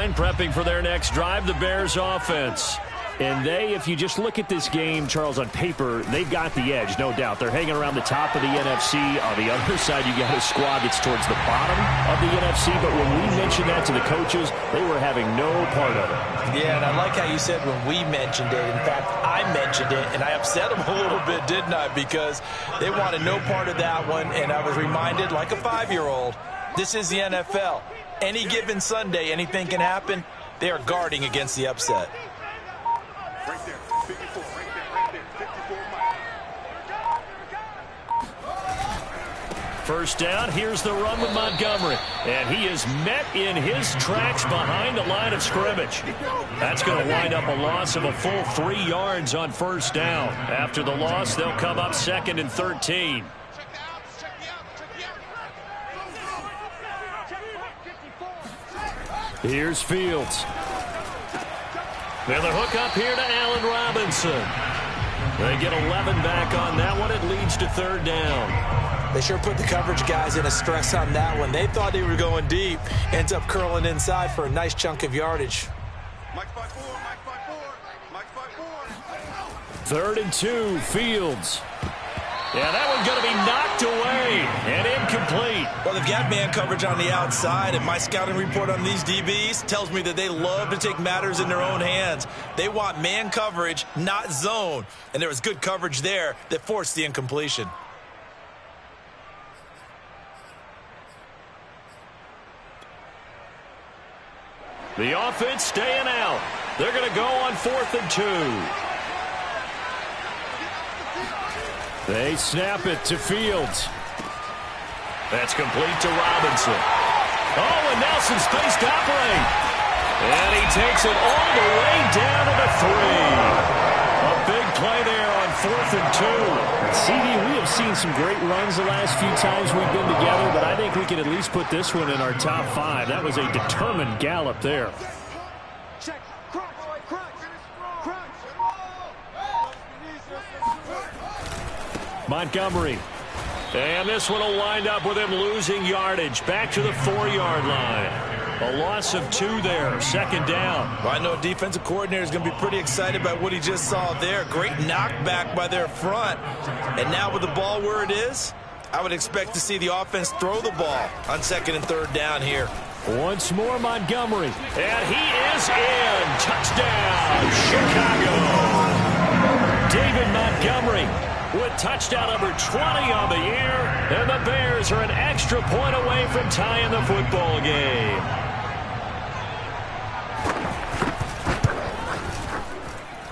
line prepping for their next drive, the Bears offense. And if you just look at this game, Charles, on paper, they've got the edge, no doubt. They're hanging around the top of the NFC. On the other side, you got a squad that's towards the bottom of the NFC. But when we mentioned that to the coaches, they were having no part of it. Yeah, and I like how you said when we mentioned it. In fact, I mentioned it, and I upset them a little bit, didn't I? Because they wanted no part of that one, and I was reminded, like a 5-year-old, this is the NFL. Any given Sunday, anything can happen. They are guarding against the upset. Right there, 54, right there, 54 miles. First down, here's the run with Montgomery. And he is met in his tracks behind the line of scrimmage. That's going to wind up a loss of a full 3 yards on first down. After the loss, they'll come up 2nd and 13. Here's Fields. Now the hook up here to Allen Robinson. They get 11 back on that one. It leads to 3rd down. They sure put the coverage guys in a stress on that one. They thought they were going deep. Ends up curling inside for a nice chunk of yardage. Mike 5-4, Mike 5-4, Mike 5-4. 3rd and 2, Fields. Yeah, that one's going to be knocked away and incomplete. Well, they've got man coverage on the outside, and my scouting report on these DBs tells me that they love to take matters in their own hands. They want man coverage, not zone. And there was good coverage there that forced the incompletion. The offense staying out. They're going to go on 4th and 2. They snap it to Fields. That's complete to Robinson. Oh, and Nelson space to operate. And he takes it all the way down to the 3. A big play there on 4th and 2. CD, we have seen some great runs the last few times we've been together, but I think we can at least put this one in our top 5. That was a determined gallop there. Montgomery. And this one will wind up with him losing yardage. Back to the 4-yard line. A loss of 2 there. 2nd down. Well, I know a defensive coordinator is going to be pretty excited by what he just saw there. Great knockback by their front. And now with the ball where it is, I would expect to see the offense throw the ball on 2nd and 3rd down here. Once more, Montgomery. And he is in. Touchdown, Chicago. David Montgomery with touchdown number 20 on the year. And the Bears are an extra point away from tying the football game.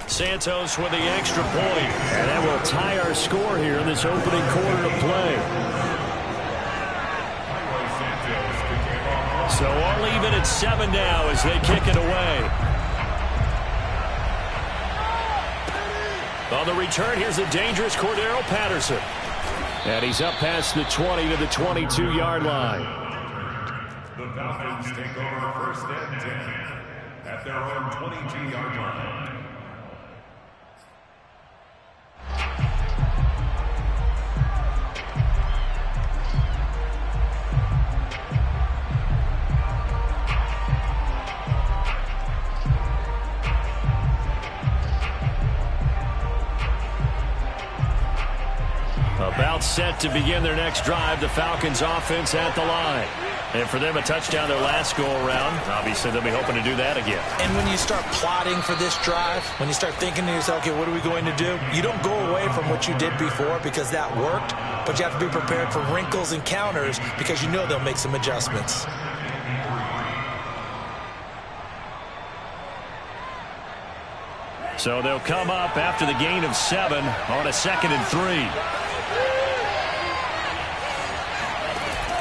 Santos with the extra point. And that will tie our score here in this opening quarter of play. So all even at 7 now as they kick it away. On the return, here's the dangerous Cordero Patterson. And he's up past the 20 to the 22-yard line. The Falcons take over 1st and 10 at their own 22-yard line. About set to begin their next drive, the Falcons offense at the line. And for them, a touchdown their last go-around. Obviously, they'll be hoping to do that again. And when you start plotting for this drive, when you start thinking to yourself, okay, what are we going to do? You don't go away from what you did before because that worked, but you have to be prepared for wrinkles and counters because you know they'll make some adjustments. So they'll come up after the gain of 7 on a 2nd and 3.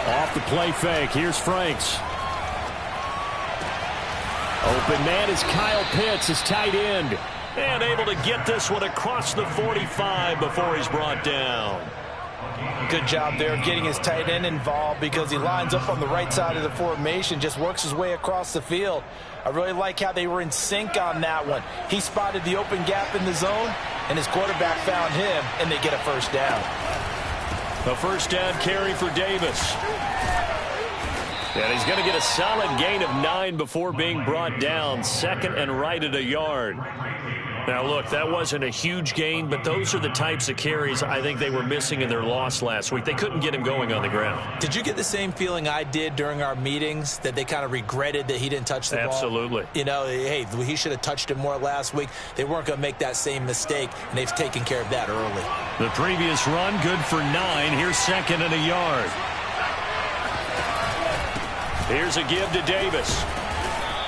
Off the play fake. Here's Franks. Open man is Kyle Pitts, his tight end. And able to get this one across the 45 before he's brought down. Good job there getting his tight end involved because he lines up on the right side of the formation, just works his way across the field. I really like how they were in sync on that one. He spotted the open gap in the zone, and his quarterback found him, and they get a 1st down. A 1st down carry for Davis. And he's going to get a solid gain of 9 before being brought down. 2nd and right at a yard. Now, look, that wasn't a huge gain, but those are the types of carries I think they were missing in their loss last week. They couldn't get him going on the ground. Did you get the same feeling I did during our meetings, that they kind of regretted that he didn't touch the ball? Absolutely. You know, hey, he should have touched it more last week. They weren't going to make that same mistake, and they've taken care of that early. The previous run, good for 9. Here's 2nd and a yard. Here's a give to Davis.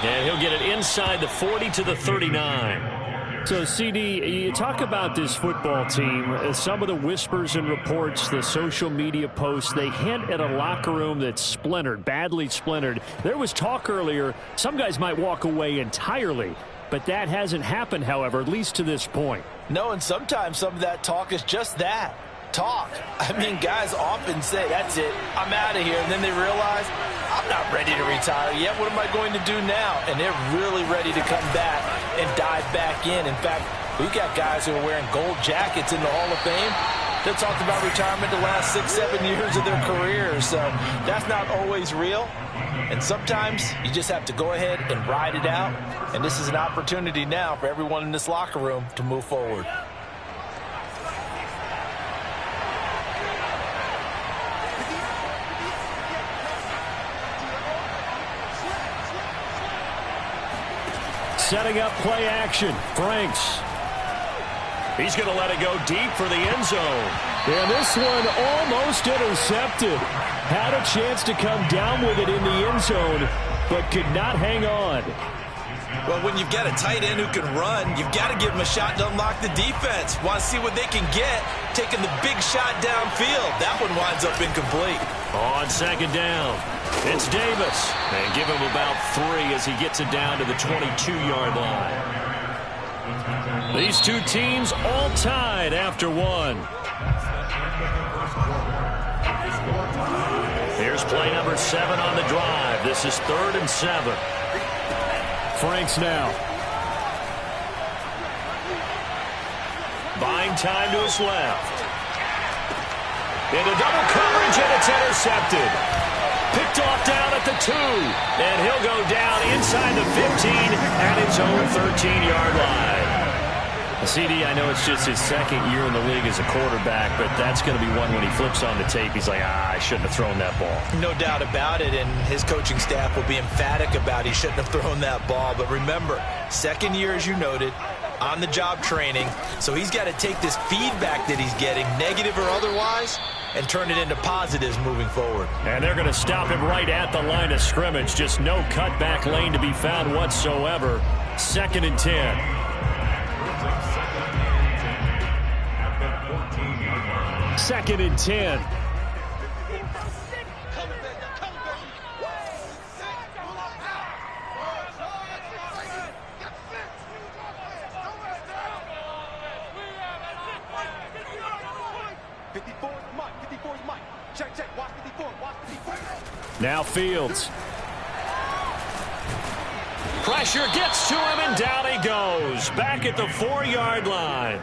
And he'll get it inside the 40 to the 39. So, CD, you talk about this football team, some of the whispers and reports, the social media posts, they hint at a locker room that's splintered, badly splintered. There was talk earlier, some guys might walk away entirely, but that hasn't happened, however, at least to this point. No, and sometimes some of that talk is just that. Talk. I mean, guys often say, that's it, I'm out of here, and then they realize, I'm not ready to retire yet. What am I going to do now? And they're really ready to come back and dive back in. In fact, we've got guys who are wearing gold jackets in the Hall of Fame that talked about retirement the last 6-7 years of their careers. So that's not always real. And sometimes you just have to go ahead and ride it out. And this is an opportunity now for everyone in this locker room to move forward. Setting up play action. Franks. He's going to let it go deep for the end zone. And this one almost intercepted. Had a chance to come down with it in the end zone, but could not hang on. Well, when you've got a tight end who can run, you've got to give him a shot to unlock the defense. Want to see what they can get, taking the big shot downfield. That one winds up incomplete. On 2nd down, it's Davis. And give him about 3 as he gets it down to the 22-yard line. These two teams all tied after 1. Here's play number 7 on the drive. This is 3rd and 7. Franks now. Buying time to his left. Into double coverage, and it's intercepted. Picked off down at the 2. And he'll go down inside the 15 at his own 13-yard line. CD, I know it's just his 2nd year in the league as a quarterback, but that's going to be one when he flips on the tape. He's like, I shouldn't have thrown that ball. No doubt about it, and his coaching staff will be emphatic about he shouldn't have thrown that ball. But remember, 2nd year, as you noted, on-the-job training, so he's got to take this feedback that he's getting, negative or otherwise, and turn it into positives moving forward. And they're going to stop him right at the line of scrimmage. Just no cutback lane to be found whatsoever. 2nd and 10. 2nd and 10. Now Fields. Pressure gets to him, and down he goes. Back at the 4-yard line.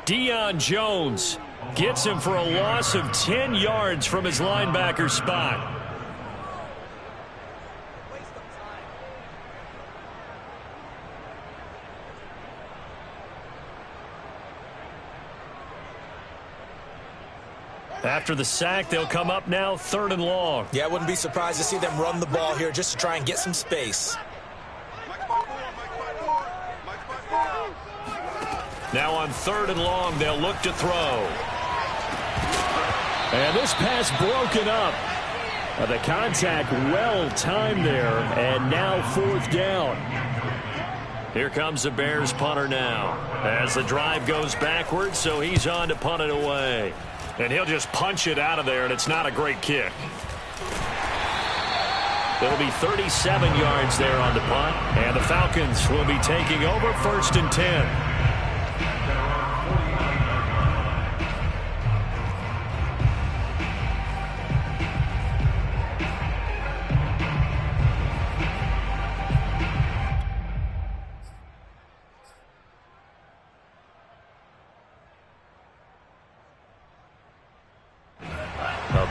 Deion Jones gets him for a loss of 10 yards from his linebacker spot. After the sack, they'll come up now 3rd and long. Yeah, I wouldn't be surprised to see them run the ball here just to try and get some space. Now on 3rd and long, they'll look to throw. And this pass broken up. The contact well timed there, and now 4th down. Here comes the Bears punter now as the drive goes backwards, so he's on to punt it away. And he'll just punch it out of there, and it's not a great kick. It'll be 37 yards there on the punt, and the Falcons will be taking over 1st and 10.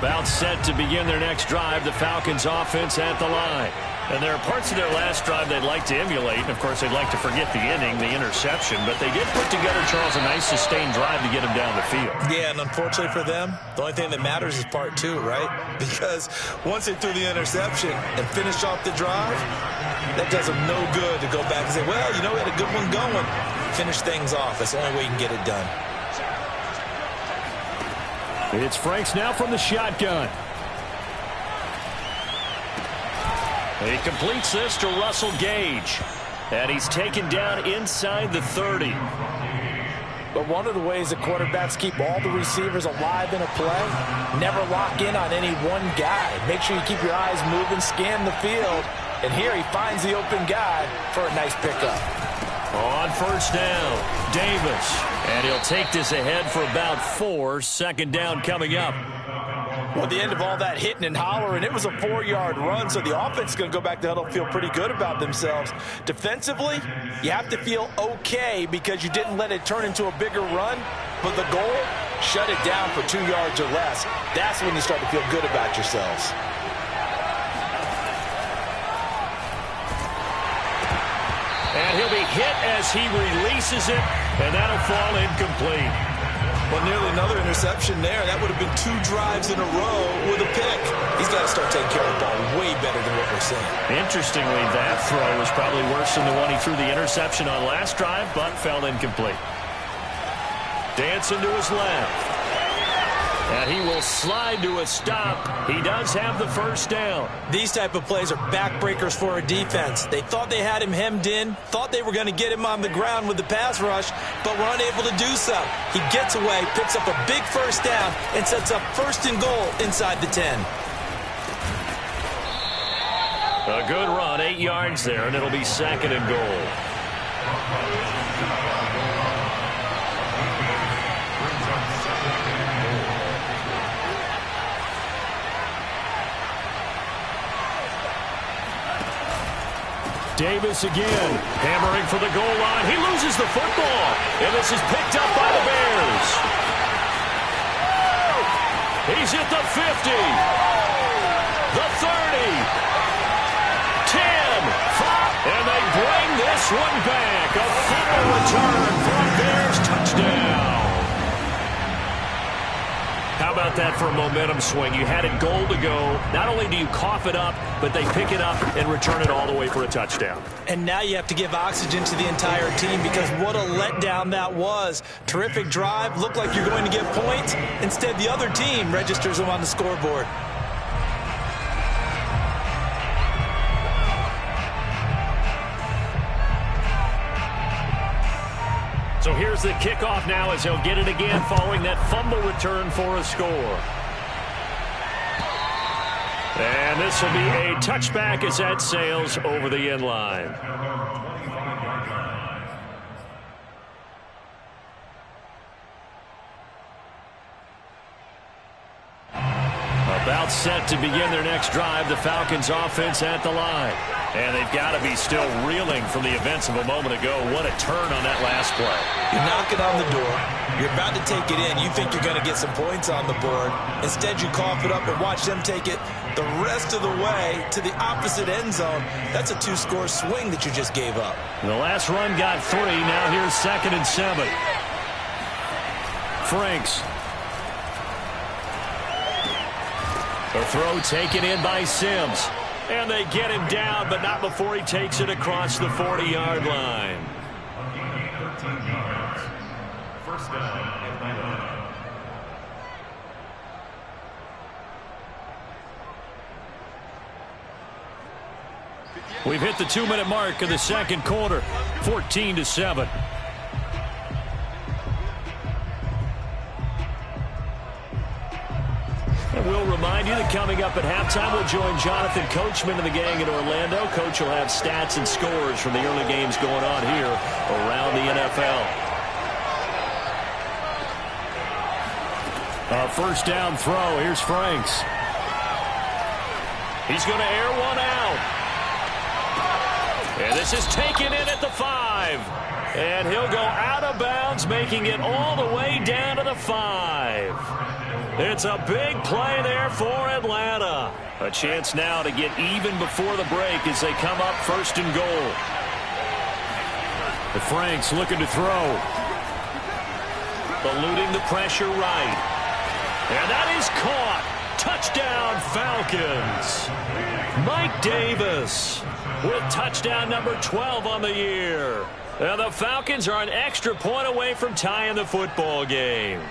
About set to begin their next drive, the Falcons offense at the line. And there are parts of their last drive they'd like to emulate. And, of course, they'd like to forget the inning, the interception. But they did put together, Charles, a nice sustained drive to get them down the field. Yeah, and unfortunately for them, the only thing that matters is part two, right? Because once they threw the interception and finished off the drive, that does them no good to go back and say, well, you know, we had a good one going. Finish things off. That's the only way you can get it done. It's Franks now from the shotgun. He completes this to Russell Gage. And he's taken down inside the 30. But one of the ways that quarterbacks keep all the receivers alive in a play, never lock in on any one guy. Make sure you keep your eyes moving, scan the field. And here he finds the open guy for a nice pickup. On first down, Davis. And he'll take this ahead for about 4. Second down coming up. Well, at the end of all that hitting and hollering, it was a 4-yard run, so the offense is going to go back to huddle, feel pretty good about themselves. Defensively, you have to feel okay because you didn't let it turn into a bigger run, but the goal, shut it down for 2 yards or less. That's when you start to feel good about yourselves. And he'll be hit as he releases it, and that'll fall incomplete. Well, nearly another interception there. That would have been 2 drives in a row with a pick. He's got to start taking care of the ball way better than what we're seeing. Interestingly, that throw was probably worse than the one he threw the interception on last drive, but fell incomplete. Dancing to his left. And he will slide to a stop. He does have the first down. These type of plays are backbreakers for a defense. They thought they had him hemmed in, thought they were going to get him on the ground with the pass rush, but were unable to do so. He gets away, picks up a big first down, and sets up 1st and goal inside the 10. A good run, 8 yards there, and it'll be 2nd and goal. Davis again, hammering for the goal line. He loses the football, and this is picked up by the Bears. He's at the 50, the 30, 10, 5, and they bring this one back. A fumble return for a Bears touchdown. How about that for a momentum swing? You had it goal to go. Not only do you cough it up, but they pick it up and return it all the way for a touchdown. And now you have to give oxygen to the entire team because what a letdown that was. Terrific drive. Looked like you're going to get points. Instead, the other team registers them on the scoreboard. So here's the kickoff now as he'll get it again following that fumble return for a score. And this will be a touchback as that sails over the end line. About set to begin their next drive, the Falcons offense at the line. And they've got to be still reeling from the events of a moment ago. What a turn on that last play. You're knocking on the door. You're about to take it in. You think you're going to get some points on the board. Instead, you cough it up and watch them take it the rest of the way to the opposite end zone. That's a 2-score swing that you just gave up. The last run got 3. Now here's 2nd and 7. Franks. The throw taken in by Sims. And they get him down, but not before he takes it across the 40-yard line. 13 yards. First down, Atlanta. We've hit the 2-minute mark of the second quarter, 14-7. And we'll remind you that coming up at halftime, we'll join Jonathan Coachman and the gang in Orlando. Coach will have stats and scores from the early games going on here around the NFL. A first down throw. Here's Franks. He's going to air one out. And this is taken in at the 5. And he'll go out of bounds, making it all the way down to the 5. It's a big play there for Atlanta. A chance now to get even before the break as they come up 1st and goal. The Franks looking to throw. Eluding the pressure right. And that is caught. Touchdown, Falcons. Mike Davis with touchdown number 12 on the year. And the Falcons are an extra point away from tying the football game.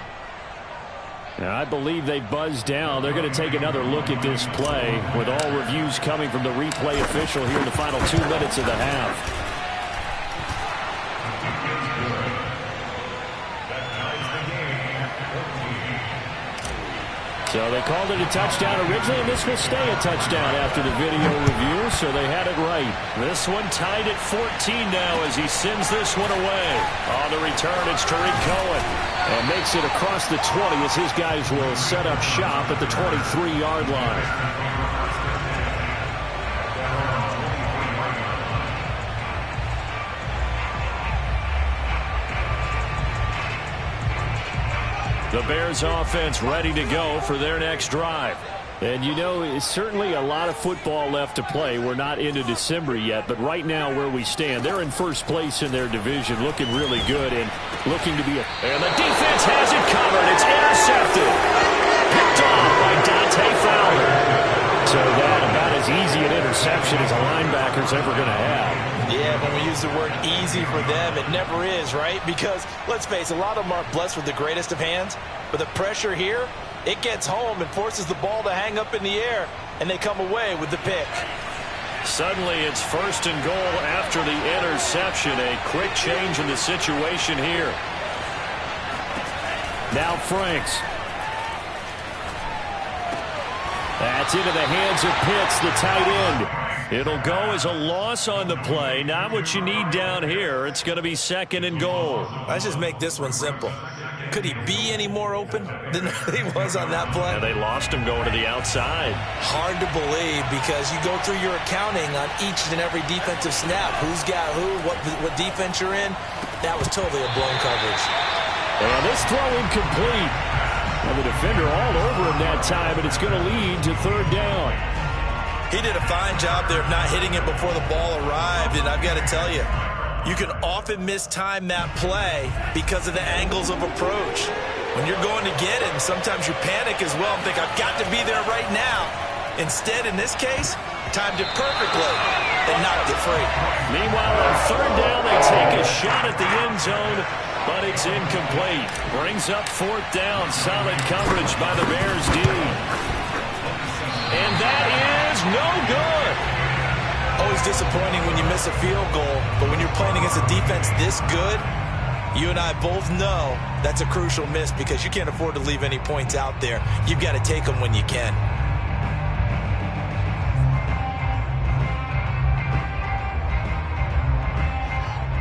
Now, I believe they buzzed down. They're going to take another look at this play with all reviews coming from the replay official here in the final 2 minutes of the half. So they called it a touchdown originally, and this will stay a touchdown after the video review, so they had it right. This one tied at 14 now as he sends this one away. On the return, it's Tariq Cohen. And makes it across the 20 as his guys will set up shop at the 23-yard line. The Bears offense ready to go for their next drive. And you know, it's certainly a lot of football left to play. We're not into December yet, but right now where we stand, they're in first place in their division, looking really good and looking to be a... And the defense has it covered. It's intercepted. Picked off by Dante Fowler. So that about as easy an interception as a linebacker's ever going to have. Yeah, when we use the word easy for them, it never is, right? Because, let's face it, a lot of them aren't blessed with the greatest of hands. But the pressure here, it gets home and forces the ball to hang up in the air, and they come away with the pick. Suddenly, it's 1st and goal after the interception. A quick change in the situation here. Now Franks. That's into the hands of Pitts, the tight end. It'll go as a loss on the play. Not what you need down here. It's going to be 2nd and goal. Let's just make this one simple. Could he be any more open than he was on that play? And they lost him going to the outside. Hard to believe because you go through your accounting on each and every defensive snap. Who's got who, what defense you're in. That was totally a blown coverage. And this throw incomplete. And the defender all over him that time, and it's going to lead to 3rd down. He did a fine job there of not hitting it before the ball arrived, and I've got to tell you, you can often mistime that play because of the angles of approach. When you're going to get him, sometimes you panic as well and think, I've got to be there right now. Instead, in this case, timed it perfectly and knocked it free. Meanwhile, on 3rd down, they take a shot at the end zone, but it's incomplete. Brings up 4th down. Solid coverage by the Bears D. And that is no good. Always disappointing when you miss a field goal, but when you're playing against a defense this good, you and I both know that's a crucial miss because you can't afford to leave any points out there. You've got to take them when you can.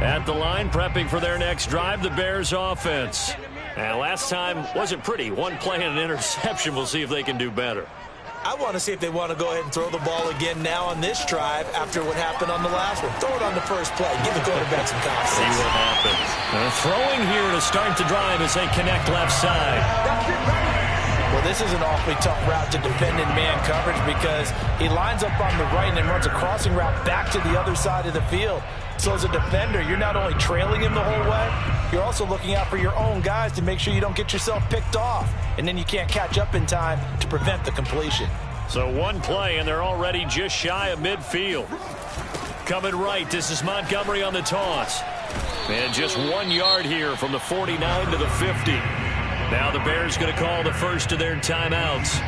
At the line, prepping for their next drive, the Bears offense. And last time wasn't pretty. One play and an interception. We'll see if they can do better. I want to see if they want to go ahead and throw the ball again now on this drive after what happened on the last one. Throw it on the first play. Give the quarterback some confidence. See what happens. Throwing here to start the drive as they connect left side. Well, this is an awfully tough route to defend in man coverage because he lines up on the right and then runs a crossing route back to the other side of the field. So as a defender, you're not only trailing him the whole way, you're also looking out for your own guys to make sure you don't get yourself picked off. And then you can't catch up in time to prevent the completion. So one play, and they're already just shy of midfield. Coming right, this is Montgomery on the toss. And just 1 yard here from the 49 to the 50. Now the Bears going to call the first of their timeouts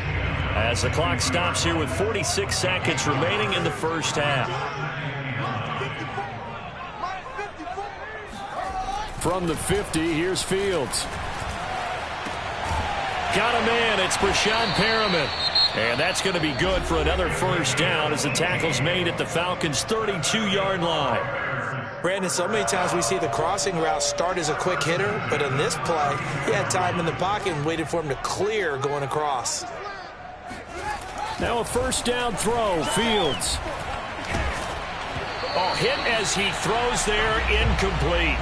as the clock stops here with 46 seconds remaining in the first half. From the 50, here's Fields. Got a man, it's Breshad Perriman. And that's going to be good for another first down as the tackle's made at the Falcons' 32-yard line. Brandon, so many times we see the crossing route start as a quick hitter, but in this play, he had time in the pocket and waited for him to clear going across. Now a first down throw, Fields. Oh, hit as he throws there, incomplete.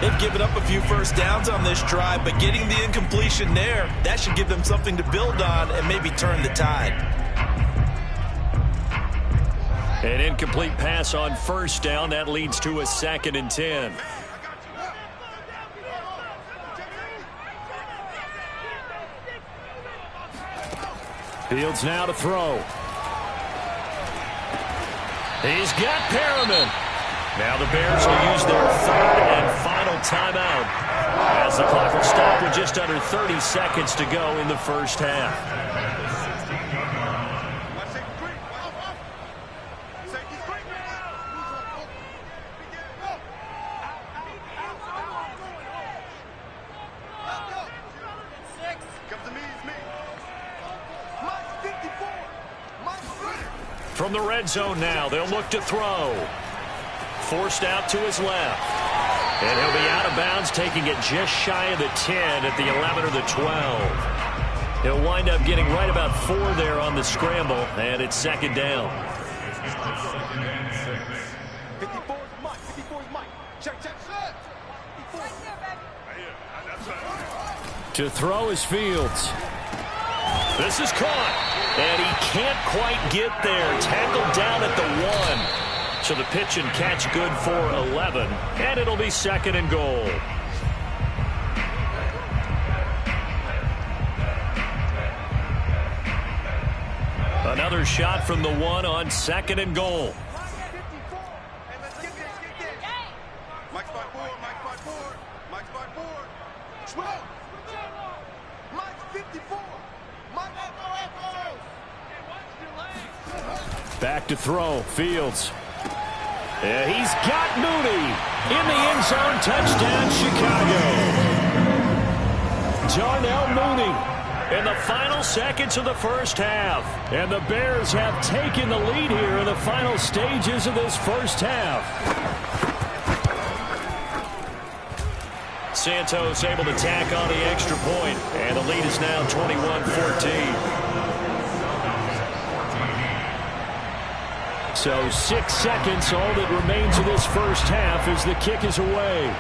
They've given up a few first downs on this drive, but getting the incompletion there, that should give them something to build on and maybe turn the tide. An incomplete pass on first down. That leads to a 2nd and 10. Fields now to throw. He's got Perriman. Now the Bears will use their 3rd and final timeout as the clock will stop with just under 30 seconds to go in the first half. From the red zone now, they'll look to throw. Forced out to his left. And he'll be out of bounds, taking it just shy of the 10 at the 11 or the 12. He'll wind up getting right about 4 there on the scramble, and it's 2nd down. 54 is Mike. 54 is Mike. Check. To throw is Fields. This is caught. And he can't quite get there. Tackled down at the 1. So the pitch and catch good for 11. And it'll be 2nd and goal. Another shot from the 1 on 2nd and goal. Mike's by 4. Mike's by 4. 12. Mike's 54. Back to throw. Fields. Yeah, he's got Mooney in the end zone. Touchdown, Chicago. Darnell Mooney in the final seconds of the first half. And the Bears have taken the lead here in the final stages of this first half. Santos able to tack on the extra point, and the lead is now 21-14. So 6 seconds, all that remains of this first half as the kick is away.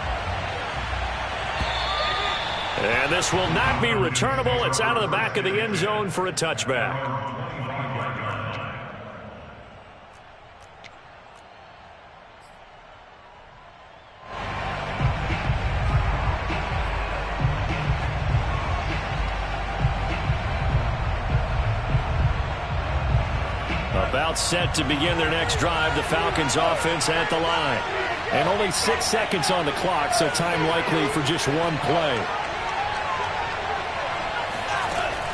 And this will not be returnable. It's out of the back of the end zone for a touchback. About set to begin their next drive, the Falcons offense at the line. And only 6 seconds on the clock, so time likely for just one play.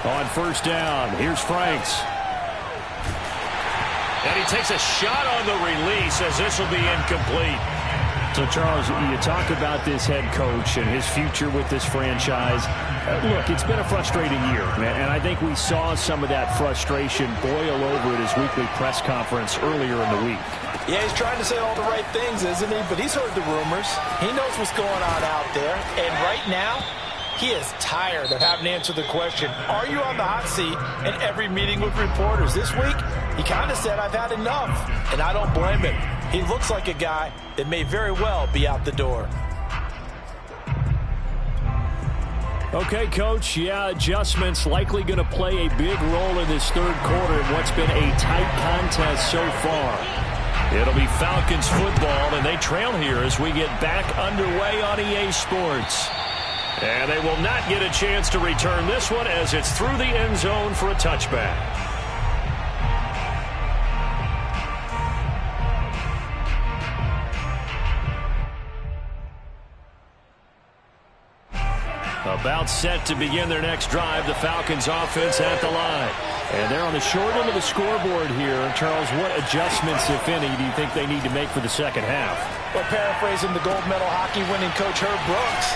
On first down, here's Franks. And he takes a shot on the release as this will be incomplete. So, Charles, you talk about this head coach and his future with this franchise. Look, it's been a frustrating year, and I think we saw some of that frustration boil over at his weekly press conference earlier in the week. Yeah, he's trying to say all the right things, isn't he? But he's heard the rumors. He knows what's going on out there. And right now, he is tired of having to answer the question, are you on the hot seat in every meeting with reporters? This week, he kind of said, I've had enough. And I don't blame him. He looks like a guy that may very well be out the door. Okay, Coach, yeah, adjustments likely going to play a big role in this third quarter in what's been a tight contest so far. It'll be Falcons football, and they trail here as we get back underway on EA Sports. And they will not get a chance to return this one as it's through the end zone for a touchback. About set to begin their next drive, the Falcons offense at the line. And they're on the short end of the scoreboard here. Charles, what adjustments, if any, do you think they need to make for the second half? Well, paraphrasing the gold medal hockey winning coach Herb Brooks,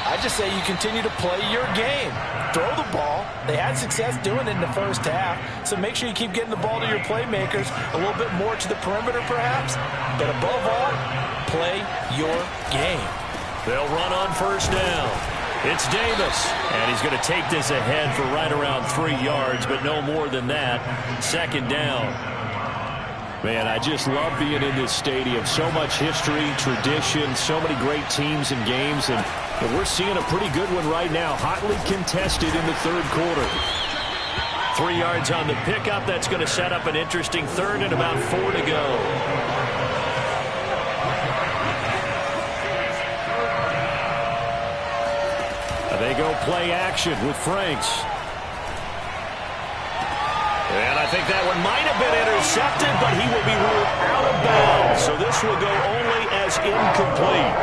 I just say you continue to play your game. Throw the ball. They had success doing it in the first half, so make sure you keep getting the ball to your playmakers, a little bit more to the perimeter perhaps, but above all, play your game. They'll run on first down. It's Davis, and he's going to take this ahead for right around 3 yards, but no more than that. Second down. Man, I just love being in this stadium. So much history, tradition, so many great teams and games, and we're seeing a pretty good one right now. Hotly contested in the third quarter. 3 yards on the pickup. That's going to set up an interesting third and about 4 to go. They go play action with Franks. And I think that one might have been intercepted, but he will be ruled out of bounds. So this will go only as incomplete.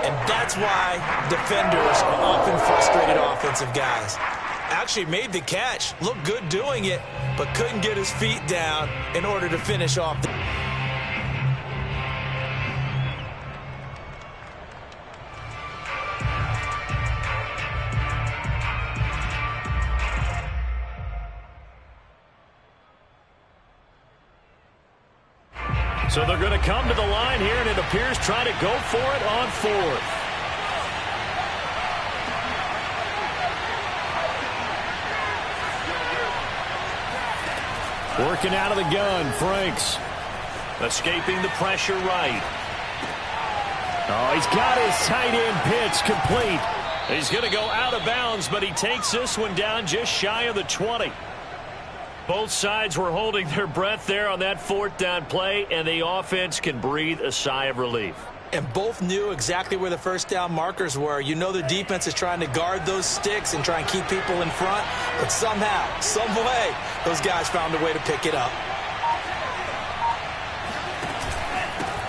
And that's why defenders are often frustrated offensive guys. Actually made the catch, looked good doing it, but couldn't get his feet down in order to finish off the... So they're going to come to the line here, and it appears trying to go for it on fourth. Working out of the gun, Franks. Escaping the pressure right. Oh, he's got his tight end pitch complete. He's going to go out of bounds, but he takes this one down just shy of the 20. Both sides were holding their breath there on that fourth down play, and the offense can breathe a sigh of relief. And both knew exactly where the first down markers were. You know the defense is trying to guard those sticks and try and keep people in front, but somehow, some way, those guys found a way to pick it up.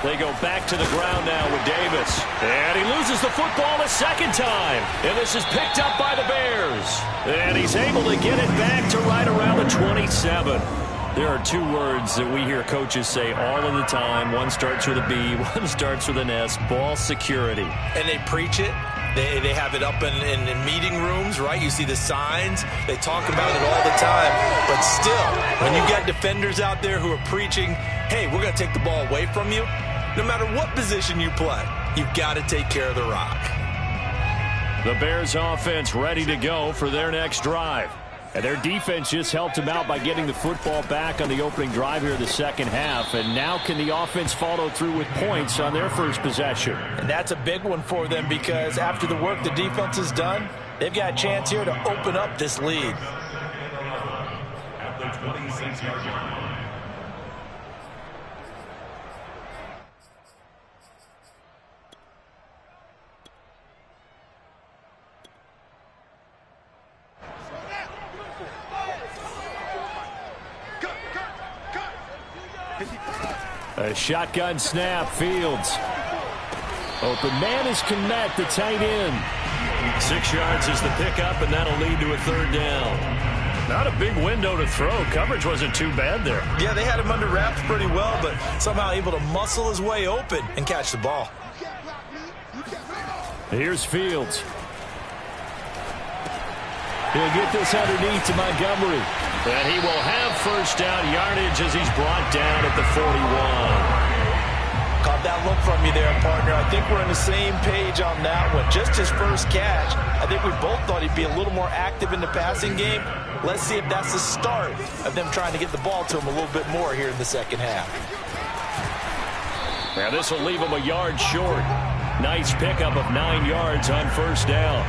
They go back to the ground now with Davis. And he loses the football a second time. And this is picked up by the Bears. And he's able to get it back to right around the 27. There are 2 words that we hear coaches say all of the time. One starts with a B, one starts with an S. Ball security. And they preach it. They have it up in meeting rooms, right? You see the signs. They talk about it all the time. But still, when you got defenders out there who are preaching, hey, we're going to take the ball away from you, no matter what position you play, you've got to take care of the rock. The Bears offense ready to go for their next drive. And their defense just helped them out by getting the football back on the opening drive here in the second half. And now can the offense follow through with points on their first possession? And that's a big one for them because after the work the defense has done, they've got a chance here to open up this lead. At the 26-yard line. A shotgun snap, Fields. Open man is Kmet, the tight end. 6 yards is the pickup, and that'll lead to a third down. Not a big window to throw. Coverage wasn't too bad there. Yeah, they had him under wraps pretty well, but somehow able to muscle his way open and catch the ball. Here's Fields. He'll get this underneath to Montgomery. And he will have first down yardage as he's brought down at the 41. Caught that look from you there, partner. I think we're on the same page on that one. Just his first catch. I think we both thought he'd be a little more active in the passing game. Let's see if that's the start of them trying to get the ball to him a little bit more here in the second half. Now this will leave him a yard short. Nice pickup of 9 yards on first down.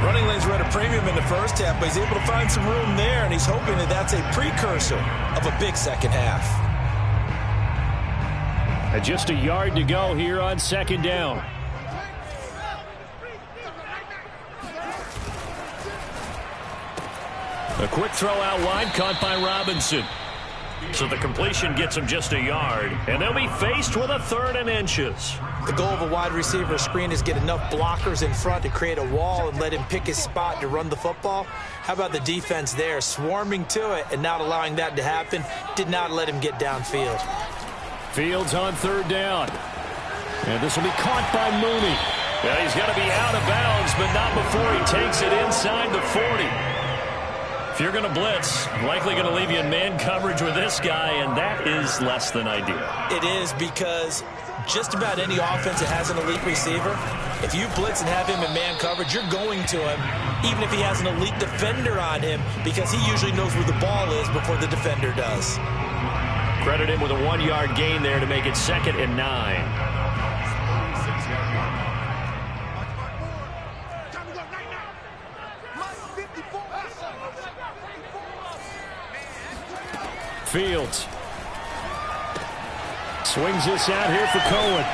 Running lanes were at a premium in the first half, but he's able to find some room there, and he's hoping that that's a precursor of a big second half. And just a yard to go here on second down. A quick throw out wide, caught by Robinson. So the completion gets him just a yard, and they'll be faced with a 3rd and inches. The goal of a wide receiver screen is get enough blockers in front to create a wall and let him pick his spot to run the football. How about the defense there, swarming to it and not allowing that to happen? Did not let him get downfield. Fields on 3rd down. And this will be caught by Mooney. Yeah, he's going to be out of bounds, but not before he takes it inside the 40. If you're going to blitz, likely going to leave you in man coverage with this guy, and that is less than ideal. It is, because just about any offense that has an elite receiver, if you blitz and have him in man coverage, you're going to him, even if he has an elite defender on him, because he usually knows where the ball is before the defender does. Credit him with a 1-yard gain there to make it 2nd and 9. Fields swings this out here for Cohen.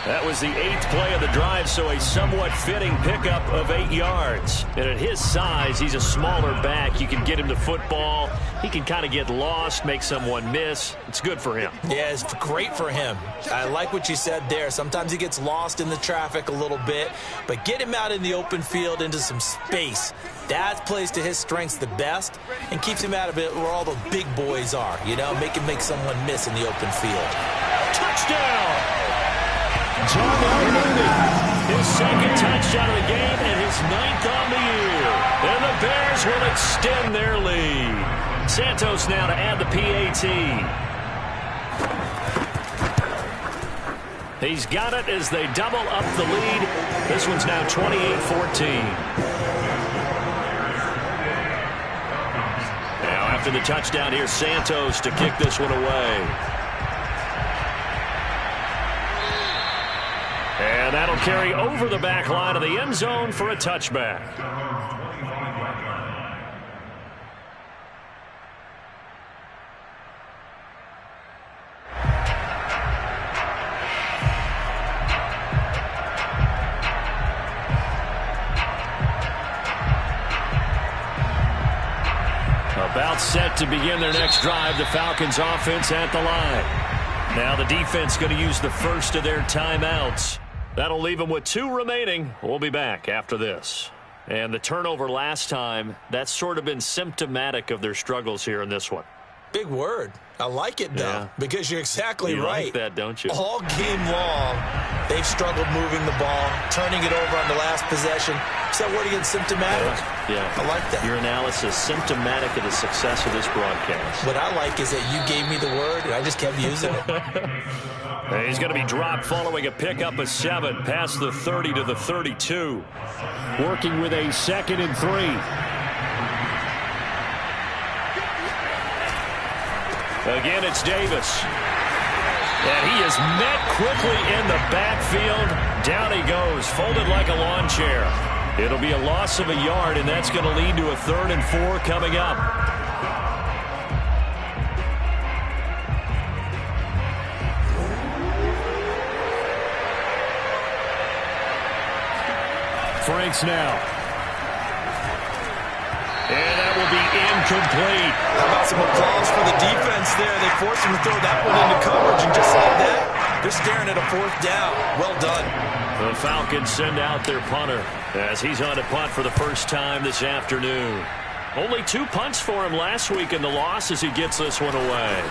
That was the 8th play of the drive, so a somewhat fitting pickup of 8 yards. And at his size, he's a smaller back. You can get him the football. He can kind of get lost, make someone miss. It's good for him. Yeah, it's great for him. I like what you said there. Sometimes he gets lost in the traffic a little bit, but get him out in the open field into some space. That plays to his strengths the best and keeps him out of it where all the big boys are. You know, make someone miss in the open field. Touchdown! John Mooney, his 2nd touchdown of the game and his 9th on the year. And the Bears will extend their lead. Santos now to add the PAT. He's got it as they double up the lead. This one's now 28-14. Now after the touchdown, here's Santos to kick this one away. And that'll carry over the back line of the end zone for a touchback. About set to begin their next drive, the Falcons offense at the line. Now the defense going to use the first of their timeouts. That'll leave them with 2 remaining. We'll be back after this. And the turnover last time, that's sort of been symptomatic of their struggles here in this one. Big word. I like it, though, because you're exactly right. You like that, don't you? All game long, they've struggled moving the ball, turning it over on the last possession. Is that word again, symptomatic? Yeah. I like that. Your analysis, symptomatic of the success of this broadcast. What I like is that you gave me the word, and I just kept using it. He's going to be dropped following a pickup of 7, past the 30 to the 32. Working with a 2nd and 3. Again, it's Davis. And he is met quickly in the backfield. Down he goes, folded like a lawn chair. It'll be a loss of a yard, and that's going to lead to a 3rd and 4 coming up. Franks now. And that will be incomplete. How about some applause for the defense there? They forced him to throw that one into coverage, and just like that, they're staring at a 4th down. Well done. The Falcons send out their punter as he's on a punt for the first time this afternoon. Only 2 punts for him last week in the loss as he gets this one away.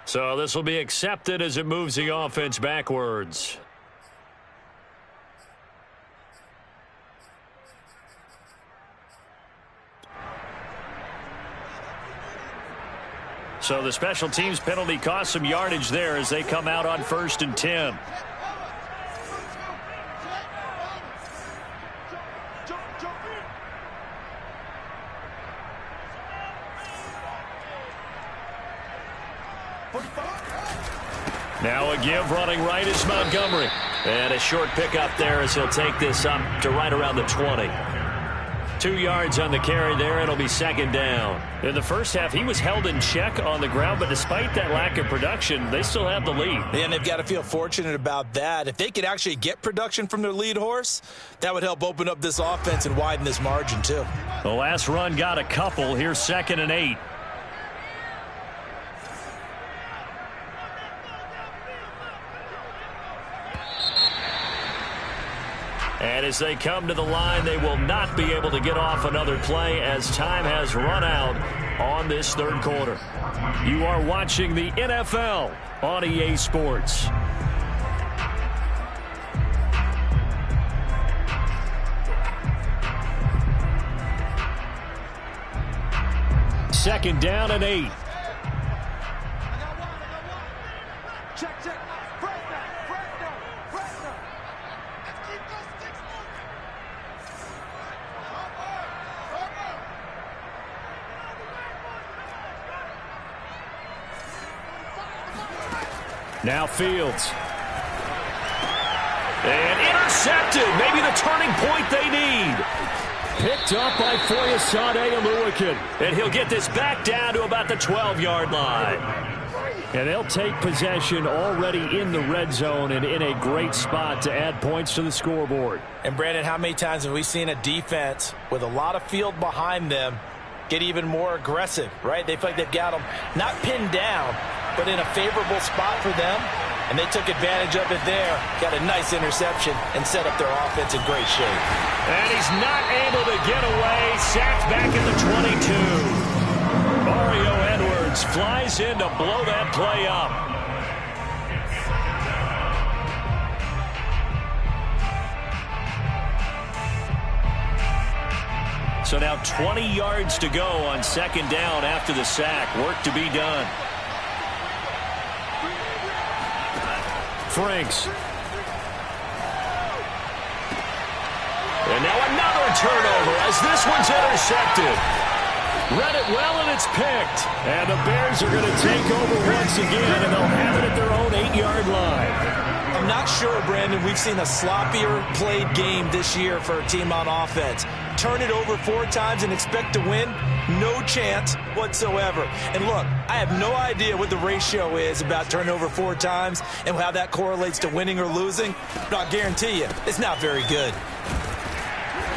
So this will be accepted as it moves the offense backwards. So the special teams penalty cost some yardage there as they come out on 1st and 10. Now a give running right is Montgomery. And a short pickup there as he'll take this up to right around the 20. 2 yards on the carry there. It'll be 2nd down. In the first half, he was held in check on the ground, but despite that lack of production, they still have the lead. And they've got to feel fortunate about that. If they could actually get production from their lead horse, that would help open up this offense and widen this margin too. The last run got a couple. Here's 2nd and 8. And as they come to the line, they will not be able to get off another play as time has run out on this 3rd quarter. You are watching the NFL on EA Sports. Second down and 8. Now Fields. And intercepted. Maybe the turning point they need. Picked up by Foyesade Oluokun. And he'll get this back down to about the 12-yard line. And they'll take possession already in the red zone and in a great spot to add points to the scoreboard. And, Brandon, how many times have we seen a defense with a lot of field behind them get even more aggressive, right? They feel like they've got them not pinned down, but in a favorable spot for them. And they took advantage of it there, got a nice interception, and set up their offense in great shape. And he's not able to get away. Sacked back at the 22. Mario Edwards flies in to blow that play up. So now 20 yards to go on second down after the sack. Work to be done. Franks. And now another turnover as this one's intercepted. Read it well, and it's picked. And the Bears are going to take over once again, and they'll have it at their own 8-yard line. I'm not sure, Brandon, we've seen a sloppier played game this year for a team on offense. Turn it over 4 times and expect to win? No chance whatsoever. And look, I have no idea what the ratio is about turning over 4 times and how that correlates to winning or losing, but I'll guarantee you, it's not very good.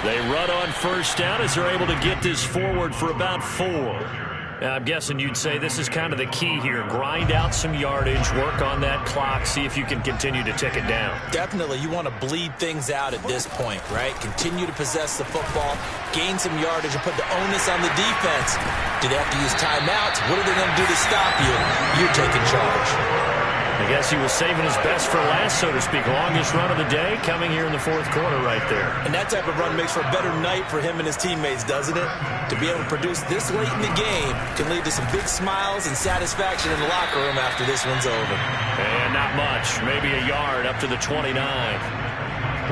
They run on first down as they're able to get this forward for about 4. I'm guessing you'd say this is kind of the key here. Grind out some yardage, work on that clock, see if you can continue to tick it down. Definitely, you want to bleed things out at this point, right? Continue to possess the football, gain some yardage, and put the onus on the defense. Do they have to use timeouts? What are they going to do to stop you? You're taking charge. I guess he was saving his best for last, so to speak. Longest run of the day coming here in the fourth quarter right there. And that type of run makes for a better night for him and his teammates, doesn't it? To be able to produce this late in the game can lead to some big smiles and satisfaction in the locker room after this one's over. And not much. Maybe a yard up to the 29.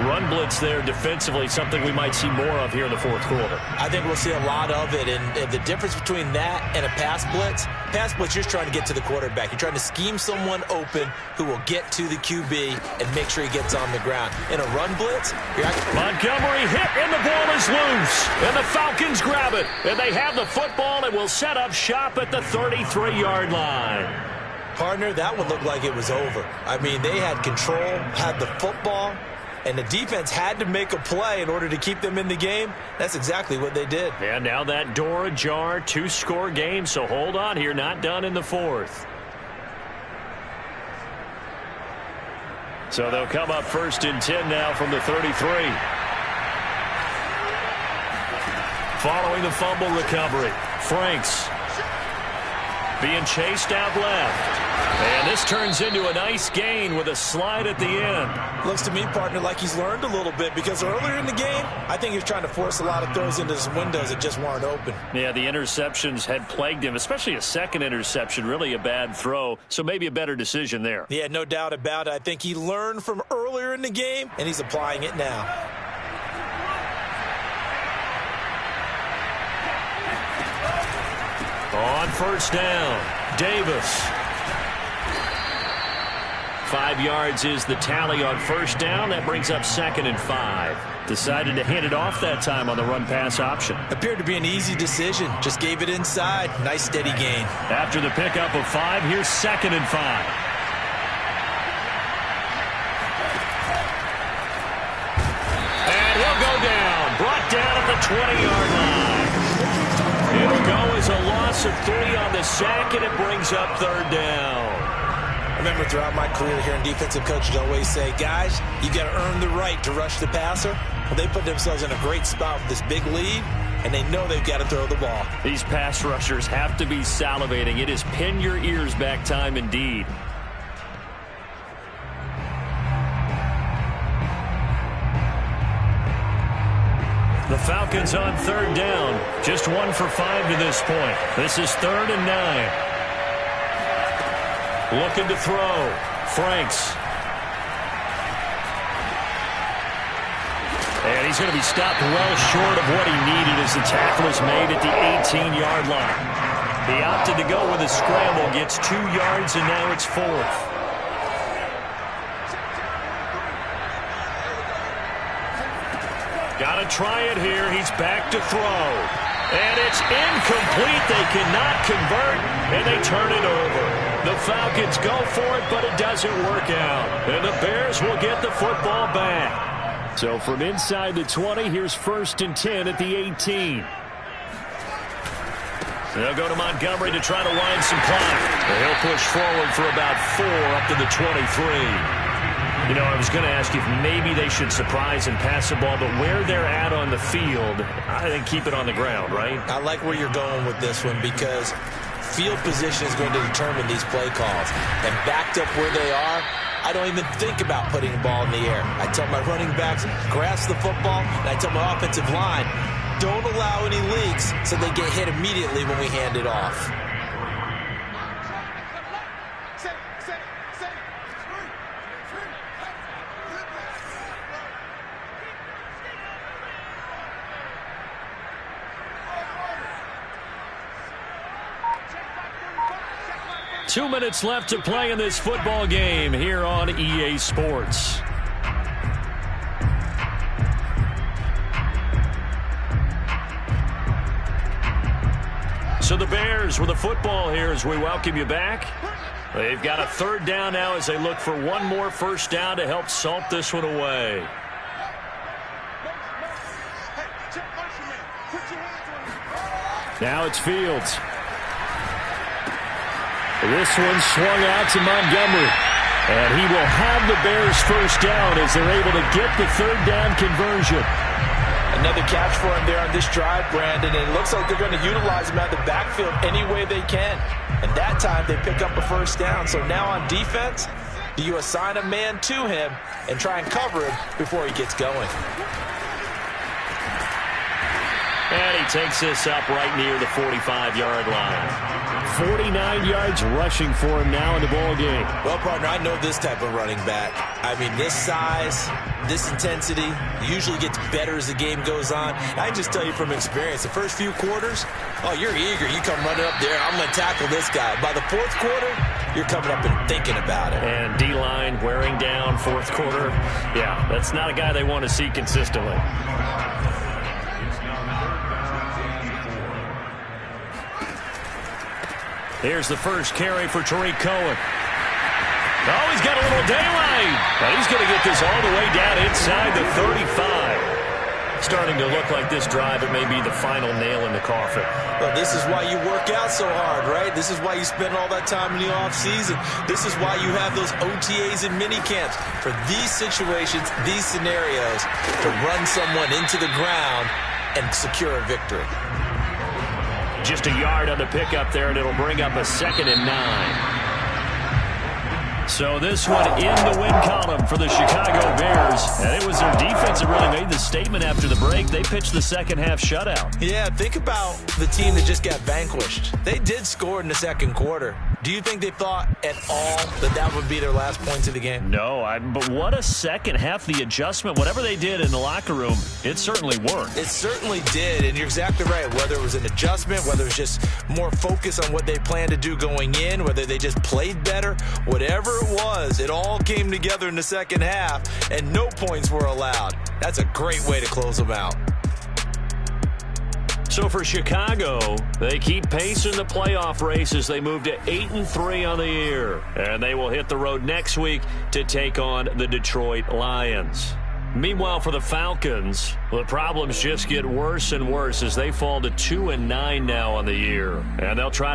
Run blitz there defensively, something we might see more of here in the fourth quarter. I think we'll see a lot of it, and the difference between that and a pass blitz, you're trying to get to the quarterback. You're trying to scheme someone open who will get to the QB and make sure he gets on the ground. In a run blitz, Montgomery hit, and the ball is loose. And the Falcons grab it, and they have the football and will set up shop at the 33-yard line. Partner, that one looked like it was over. I mean, they had control, had the football, and the defense had to make a play in order to keep them in the game. That's exactly what they did. And now that door ajar, 2-score game, so hold on here, not done in the fourth. So they'll come up 1st and 10 now from the 33. Following the fumble recovery, Franks being chased out left. And this turns into a nice gain with a slide at the end. Looks to me, partner, like he's learned a little bit, because earlier in the game, I think he was trying to force a lot of throws into some windows that just weren't open. Yeah, the interceptions had plagued him, especially a second interception, really a bad throw, so maybe a better decision there. Yeah, no doubt about it. I think he learned from earlier in the game, and he's applying it now. On first down, Davis. 5 yards is the tally on first down. That brings up 2nd and 5. Decided to hand it off that time on the run-pass option. Appeared to be an easy decision. Just gave it inside. Nice, steady gain. After the pickup of 5, here's 2nd and 5. And he'll go down. Brought down at the 20-yard line. It'll go as a loss of 3 on the sack, and it brings up 3rd down. I remember throughout my career here in defensive coaches always say, guys, you got to earn the right to rush the passer. Well, they put themselves in a great spot with this big lead, and they know they've got to throw the ball. These pass rushers have to be salivating. It is pin your ears back time indeed. The Falcons on 3rd down. Just 1 for 5 to this point. This is 3rd and 9. Looking to throw. Franks. And he's going to be stopped well short of what he needed as the tackle is made at the 18-yard line. He opted to go with a scramble, gets 2 yards, and now it's 4th. Got to try it here. He's back to throw. And it's incomplete. They cannot convert, and they turn it over. The Falcons go for it, but it doesn't work out. And the Bears will get the football back. So from inside the 20, here's 1st and 10 at the 18. They'll go to Montgomery to try to wind some clock. He'll push forward for about 4 up to the 23. You know, I was going to ask if maybe they should surprise and pass the ball, but where they're at on the field, I think keep it on the ground, right? I like where you're going with this one because field position is going to determine these play calls. And backed up where they are, I don't even think about putting the ball in the air. I tell my running backs, grasp the football, and I tell my offensive line, don't allow any leaks so they get hit immediately when we hand it off. Two minutes left to play in this football game here on EA Sports. So the Bears with the football here as we welcome you back. They've got a 3rd down now as they look for one more 1st down to help salt this one away. Now it's Fields. This one swung out to Montgomery. And he will have the Bears 1st down as they're able to get the 3rd down conversion. Another catch for him there on this drive, Brandon. And it looks like they're going to utilize him out of the backfield any way they can. And that time they pick up a 1st down. So now on defense, do you assign a man to him and try and cover him before he gets going? And he takes this up right near the 45-yard line. 49 yards rushing for him now in the ball game. Well, partner, I know this type of running back. I mean, this size, this intensity usually gets better as the game goes on. I can just tell you from experience, the first few quarters, oh, you're eager. You come running up there, I'm going to tackle this guy. By the 4th quarter, you're coming up and thinking about it. And D-line wearing down 4th quarter. Yeah, that's not a guy they want to see consistently. Here's the first carry for Tariq Cohen. Oh, he's got a little daylight. But he's going to get this all the way down inside the 35. Starting to look like this drive, it may be the final nail in the coffin. Well, this is why you work out so hard, right? This is why you spend all that time in the offseason. This is why you have those OTAs and mini camps. For these situations, these scenarios, to run someone into the ground and secure a victory. Just a yard on the pickup there, and it'll bring up a 2nd and 9. So this one in the win column for the Chicago Bears. And it was their defense that really made the statement after the break. They pitched the second-half shutout. Yeah, think about the team that just got vanquished. They did score in the 2nd quarter. Do you think they thought at all that that would be their last points of the game? No, but what a second half. The adjustment, whatever they did in the locker room, it certainly worked. It certainly did, and you're exactly right. Whether it was an adjustment, whether it was just more focus on what they planned to do going in, whether they just played better, whatever it was, it all came together in the second half, and no points were allowed. That's a great way to close them out. So for Chicago, they keep pace in the playoff race as they move to 8-3 on the year. And they will hit the road next week to take on the Detroit Lions. Meanwhile, for the Falcons, the problems just get worse and worse as they fall to 2-9 now on the year. And they'll try